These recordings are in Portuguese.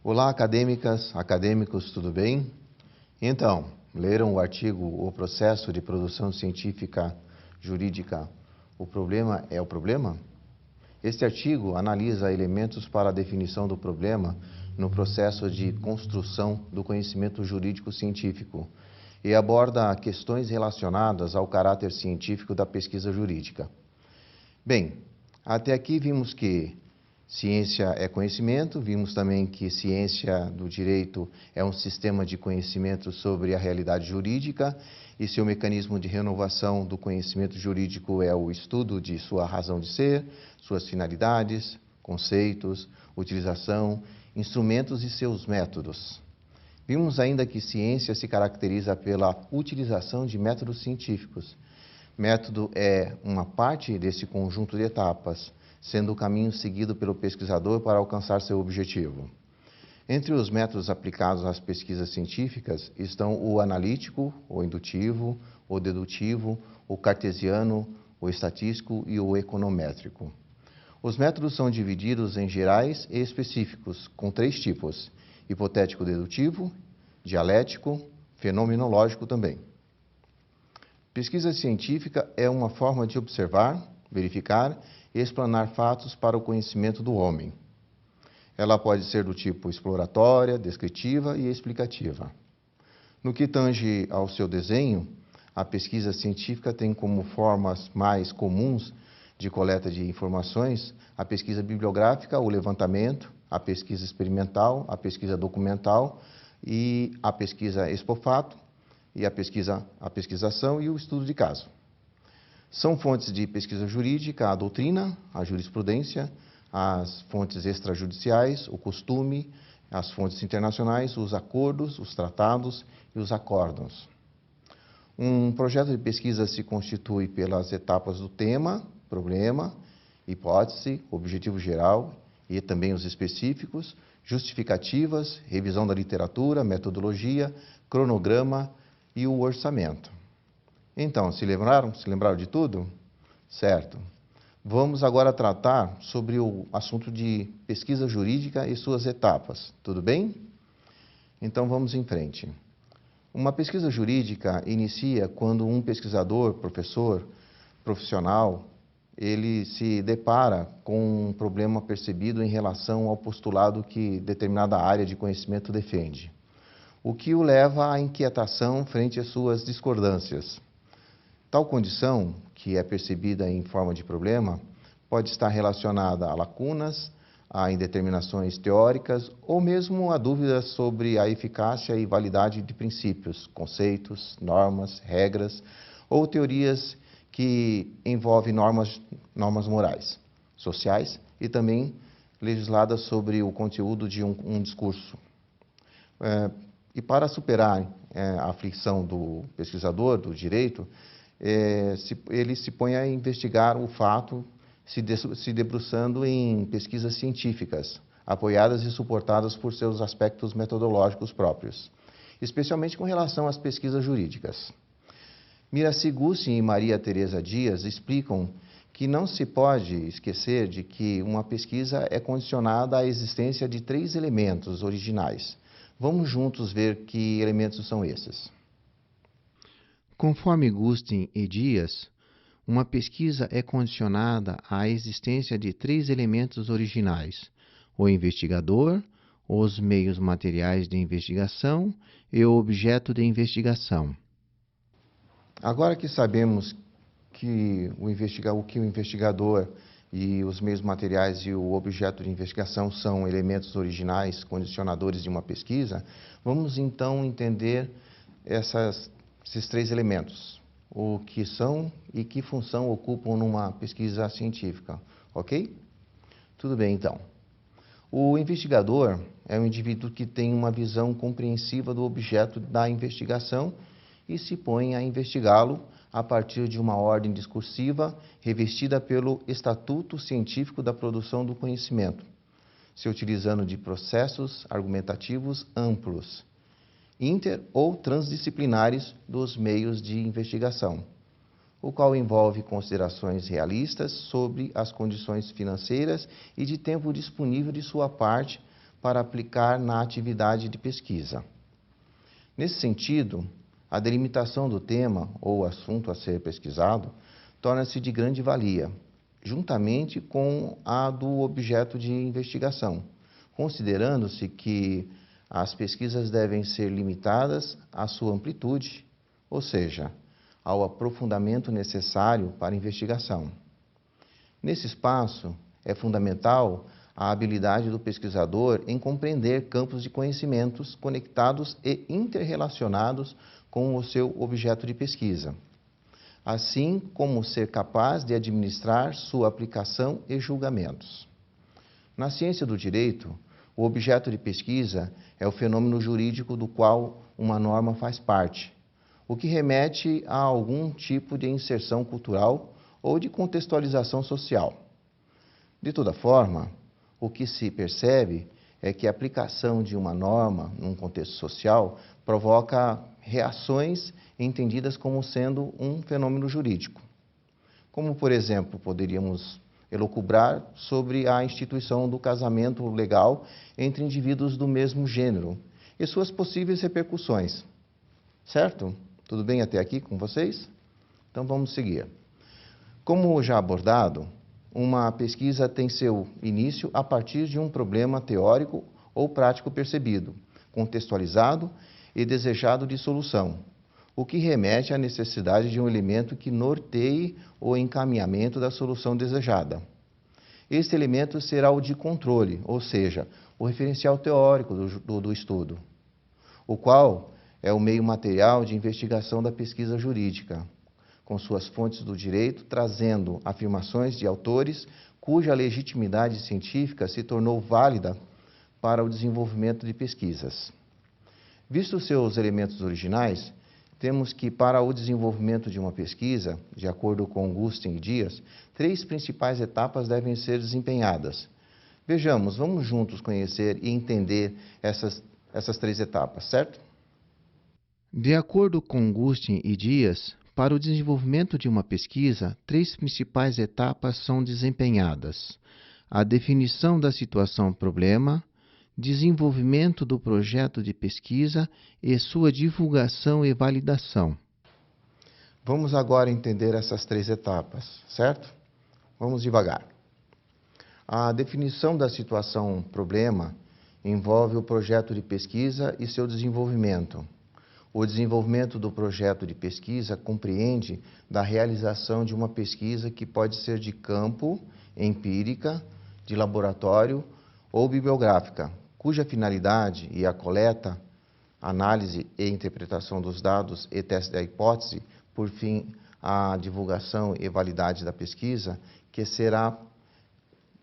Olá, acadêmicas, acadêmicos, tudo bem? Então, leram o artigo O Processo de Produção Científica Jurídica, o problema é o problema? Este artigo analisa elementos para a definição do problema no processo de construção do conhecimento jurídico científico e aborda questões relacionadas ao caráter científico da pesquisa jurídica. Bem, até aqui vimos que ciência é conhecimento, vimos também que ciência do direito é um sistema de conhecimento sobre a realidade jurídica e seu mecanismo de renovação do conhecimento jurídico é o estudo de sua razão de ser, suas finalidades, conceitos, utilização, instrumentos e seus métodos. Vimos ainda que ciência se caracteriza pela utilização de métodos científicos. Método é uma parte desse conjunto de etapas, sendo o caminho seguido pelo pesquisador para alcançar seu objetivo. Entre os métodos aplicados às pesquisas científicas estão o analítico, o indutivo, o dedutivo, o cartesiano, o estatístico e o econométrico. Os métodos são divididos em gerais e específicos, com 3 tipos: hipotético-dedutivo, dialético, fenomenológico também. Pesquisa científica é uma forma de observar, verificar e explanar fatos para o conhecimento do homem. Ela pode ser do tipo exploratória, descritiva e explicativa. No que tange ao seu desenho, a pesquisa científica tem como formas mais comuns de coleta de informações a pesquisa bibliográfica, o levantamento, a pesquisa experimental, a pesquisa documental e a pesquisa ex-post-facto, e a pesquisação e o estudo de caso. São fontes de pesquisa jurídica a doutrina, a jurisprudência, as fontes extrajudiciais, o costume, as fontes internacionais, os acordos, os tratados e os acórdãos. Um projeto de pesquisa se constitui pelas etapas do tema, problema, hipótese, objetivo geral e também os específicos, justificativas, revisão da literatura, metodologia, cronograma e o orçamento. Então, se lembraram? Se lembraram de tudo? Certo. Vamos agora tratar sobre o assunto de pesquisa jurídica e suas etapas. Tudo bem? Então, vamos em frente. Uma pesquisa jurídica inicia quando um pesquisador, professor, profissional, ele se depara com um problema percebido em relação ao postulado que determinada área de conhecimento defende, o que o leva à inquietação frente às suas discordâncias. Tal condição, que é percebida em forma de problema, pode estar relacionada a lacunas, a indeterminações teóricas ou mesmo a dúvidas sobre a eficácia e validade de princípios, conceitos, normas, regras ou teorias que envolvem normas morais, sociais e também legisladas sobre o conteúdo de um discurso. E para superar a aflição do pesquisador, do direito, ele se põe a investigar o fato, se debruçando em pesquisas científicas, apoiadas e suportadas por seus aspectos metodológicos próprios, especialmente com relação às pesquisas jurídicas. Miraci Gustin e Maria Teresa Dias explicam que não se pode esquecer de que uma pesquisa é condicionada à existência de 3 elementos originais. Vamos juntos ver que elementos são esses. Conforme Gustin e Dias, uma pesquisa é condicionada à existência de 3 elementos originais: o investigador, os meios materiais de investigação e o objeto de investigação. Agora que sabemos que o investigador e os meios materiais e o objeto de investigação são elementos originais, condicionadores de uma pesquisa, vamos então entender esses 3 elementos, o que são e que função ocupam numa pesquisa científica, ok? Tudo bem, então. O investigador é um indivíduo que tem uma visão compreensiva do objeto da investigação e se põe a investigá-lo a partir de uma ordem discursiva revestida pelo Estatuto Científico da Produção do Conhecimento, se utilizando de processos argumentativos amplos, inter- ou transdisciplinares dos meios de investigação, o qual envolve considerações realistas sobre as condições financeiras e de tempo disponível de sua parte para aplicar na atividade de pesquisa. Nesse sentido, a delimitação do tema ou assunto a ser pesquisado torna-se de grande valia, juntamente com a do objeto de investigação, considerando-se que as pesquisas devem ser limitadas à sua amplitude, ou seja, ao aprofundamento necessário para a investigação. Nesse espaço, é fundamental a habilidade do pesquisador em compreender campos de conhecimentos conectados e interrelacionados com o seu objeto de pesquisa, assim como ser capaz de administrar sua aplicação e julgamentos. Na ciência do direito, o objeto de pesquisa é o fenômeno jurídico do qual uma norma faz parte, o que remete a algum tipo de inserção cultural ou de contextualização social. De toda forma, o que se percebe é que a aplicação de uma norma num contexto social provoca reações entendidas como sendo um fenômeno jurídico. Como, por exemplo, poderíamos elucubrar sobre a instituição do casamento legal entre indivíduos do mesmo gênero e suas possíveis repercussões. Certo? Tudo bem até aqui com vocês? Então vamos seguir. Como já abordado, uma pesquisa tem seu início a partir de um problema teórico ou prático percebido, contextualizado e desejado de solução, o que remete à necessidade de um elemento que norteie o encaminhamento da solução desejada. Este elemento será o de controle, ou seja, o referencial teórico do estudo, o qual é o meio material de investigação da pesquisa jurídica, com suas fontes do direito, trazendo afirmações de autores cuja legitimidade científica se tornou válida para o desenvolvimento de pesquisas. Vistos seus elementos originais, temos que, para o desenvolvimento de uma pesquisa, de acordo com Gustin e Dias, 3 principais etapas devem ser desempenhadas. Vejamos, vamos juntos conhecer e entender essas 3 etapas, certo? De acordo com Gustin e Dias, para o desenvolvimento de uma pesquisa, 3 principais etapas são desempenhadas: a definição da situação-problema, desenvolvimento do projeto de pesquisa e sua divulgação e validação. Vamos agora entender essas 3 etapas, certo? Vamos devagar. A definição da situação-problema envolve o projeto de pesquisa e seu desenvolvimento. O desenvolvimento do projeto de pesquisa compreende da realização de uma pesquisa que pode ser de campo, empírica, de laboratório ou bibliográfica, cuja finalidade é a coleta, análise e interpretação dos dados e teste da hipótese, por fim, a divulgação e validade da pesquisa, que será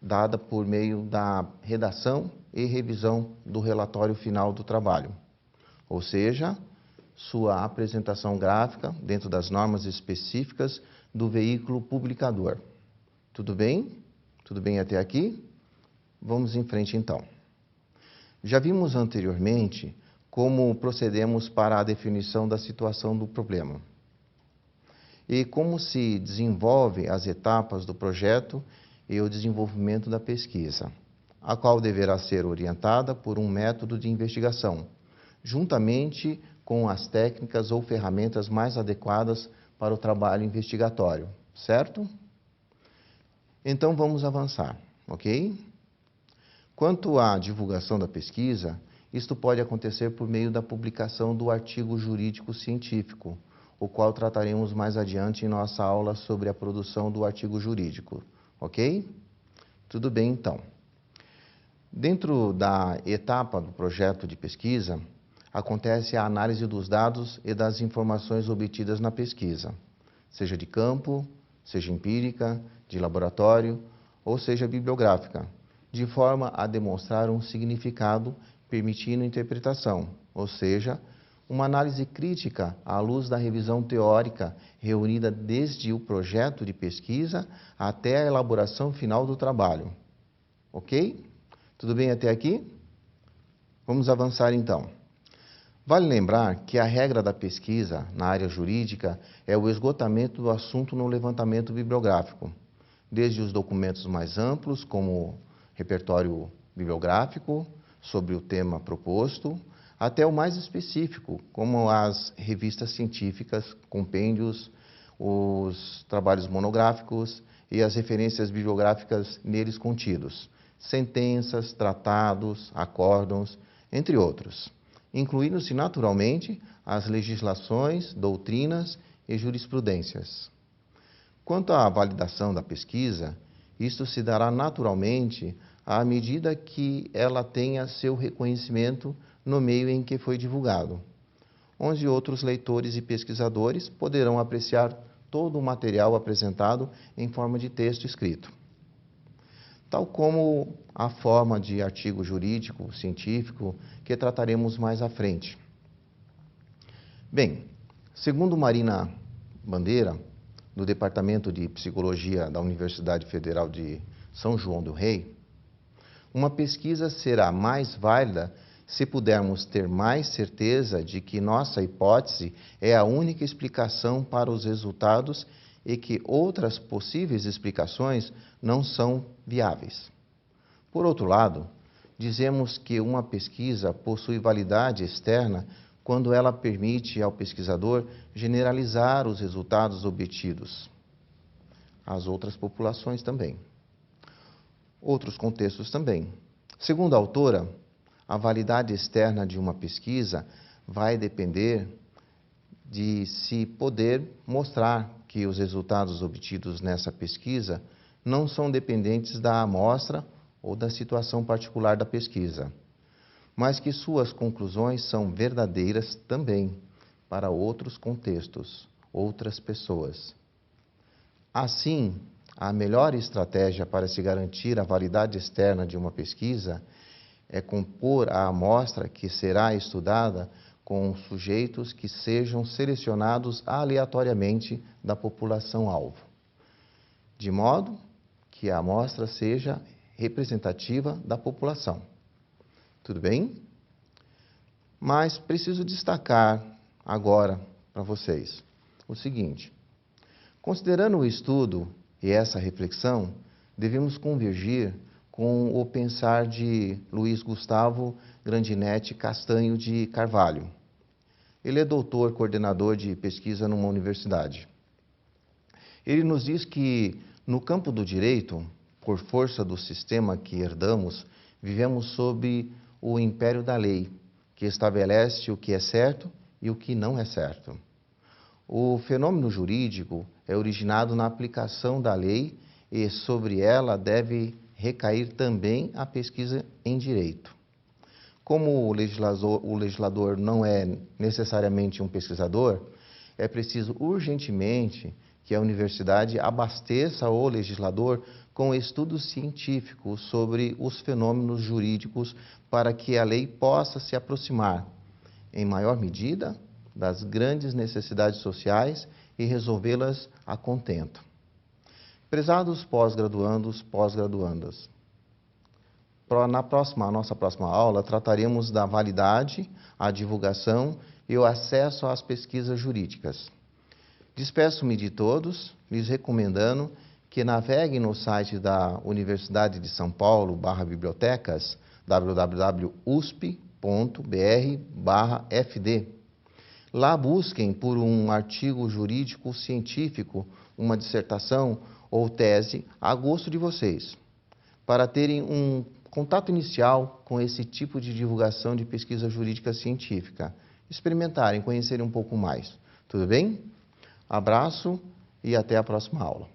dada por meio da redação e revisão do relatório final do trabalho, ou seja, sua apresentação gráfica dentro das normas específicas do veículo publicador. Tudo bem? Tudo bem até aqui? Vamos em frente então. Já vimos anteriormente como procedemos para a definição da situação do problema e como se desenvolvem as etapas do projeto e o desenvolvimento da pesquisa, a qual deverá ser orientada por um método de investigação, juntamente com as técnicas ou ferramentas mais adequadas para o trabalho investigatório, certo? Então vamos avançar, ok? Quanto à divulgação da pesquisa, isto pode acontecer por meio da publicação do artigo jurídico científico, o qual trataremos mais adiante em nossa aula sobre a produção do artigo jurídico, ok? Tudo bem, então. Dentro da etapa do projeto de pesquisa, acontece a análise dos dados e das informações obtidas na pesquisa, seja de campo, seja empírica, de laboratório ou seja bibliográfica, de forma a demonstrar um significado permitindo interpretação, ou seja, uma análise crítica à luz da revisão teórica reunida desde o projeto de pesquisa até a elaboração final do trabalho. Ok? Tudo bem até aqui? Vamos avançar então. Vale lembrar que a regra da pesquisa na área jurídica é o esgotamento do assunto no levantamento bibliográfico, desde os documentos mais amplos, como repertório bibliográfico, sobre o tema proposto, até o mais específico, como as revistas científicas, compêndios, os trabalhos monográficos e as referências bibliográficas neles contidos, sentenças, tratados, acórdãos, entre outros, incluindo-se naturalmente as legislações, doutrinas e jurisprudências. Quanto à validação da pesquisa, isto se dará naturalmente à medida que ela tenha seu reconhecimento no meio em que foi divulgado, onde outros leitores e pesquisadores poderão apreciar todo o material apresentado em forma de texto escrito. Tal como a forma de artigo jurídico, científico, que trataremos mais à frente. Bem, segundo Marina Bandeira, do Departamento de Psicologia da Universidade Federal de São João do Rei, uma pesquisa será mais válida se pudermos ter mais certeza de que nossa hipótese é a única explicação para os resultados e que outras possíveis explicações não são viáveis. Por outro lado, dizemos que uma pesquisa possui validade externa quando ela permite ao pesquisador generalizar os resultados obtidos às outras populações também. Outros contextos também. Segundo a autora, a validade externa de uma pesquisa vai depender de se poder mostrar que os resultados obtidos nessa pesquisa não são dependentes da amostra ou da situação particular da pesquisa, mas que suas conclusões são verdadeiras também para outros contextos, outras pessoas. Assim, a melhor estratégia para se garantir a validade externa de uma pesquisa é compor a amostra que será estudada com sujeitos que sejam selecionados aleatoriamente da população-alvo, de modo que a amostra seja representativa da população. Tudo bem? Mas preciso destacar agora para vocês o seguinte: considerando o estudo e essa reflexão, devemos convergir com o pensar de Luiz Gustavo Grandinetti Castanho de Carvalho. Ele é doutor, coordenador de pesquisa numa universidade. Ele nos diz que, no campo do direito, por força do sistema que herdamos, vivemos sob o império da lei, que estabelece o que é certo e o que não é certo. O fenômeno jurídico é originado na aplicação da lei e sobre ela deve recair também a pesquisa em direito. Como o legislador não é necessariamente um pesquisador, é preciso urgentemente que a universidade abasteça o legislador com estudos científicos sobre os fenômenos jurídicos para que a lei possa se aproximar, em maior medida, das grandes necessidades sociais e resolvê-las a contento. Prezados pós-graduandos, pós-graduandas, na nossa próxima aula, trataremos da validade, a divulgação e o acesso às pesquisas jurídicas. Despeço-me de todos, lhes recomendando que naveguem no site da Universidade de São Paulo, /bibliotecas, www.usp.br/fd. Lá busquem por um artigo jurídico científico, uma dissertação ou tese a gosto de vocês, para terem um contato inicial com esse tipo de divulgação de pesquisa jurídica científica. Experimentarem, conhecerem um pouco mais. Tudo bem? Abraço e até a próxima aula.